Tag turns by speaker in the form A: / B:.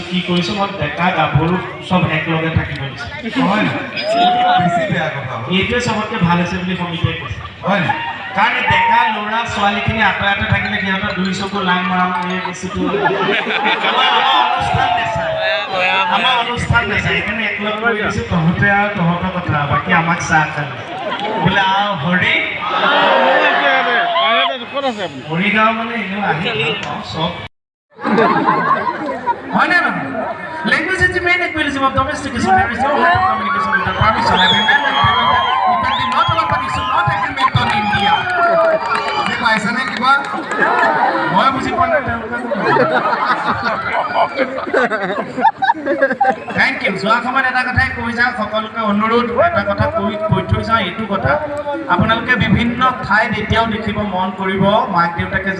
A: কি কৰিছো মই ডেকা গাভৰু সব একলগে থাকিব দিছে হয় না বেছি বেয়া কথা এইটোৱে সবতকে ভাল হৈছে বুলি সমিতিয়ে কৈছে হয় না কাৰণ ডেকা ল'ৰা ছোৱালীখিনি আঁতৰাতে থাকিলে সিহঁতৰ দুই চকু লাইন মৰা এই বস্তুটো আমাৰ অনুষ্ঠান নাচাই সেইকাৰণে একলগ কৰি দিছো তহঁতে আৰু তহঁতৰ কথা বাকী আমাক চাহ খালে বোলে আৰু হৰি মৰিগাঁও মানে এনেও আহি সব হয় না নহয় language is the main equilibrium of domestication. There is no lack of communication with the permission. I remember it can be not all but it should not implement on India. Is it ऐसा नहीं कि बात मैं मुझे पढ़ना Thank you. So आपण এটা কথাই কৈ যাও সকলকে অনুৰোধ এটা কথা কৈ থৈ যাও এইটো কথা আপোনালোকে বিভিন্ন ঠাইত এতিয়াও দেখিব মন কৰিব মাক দেউতাকে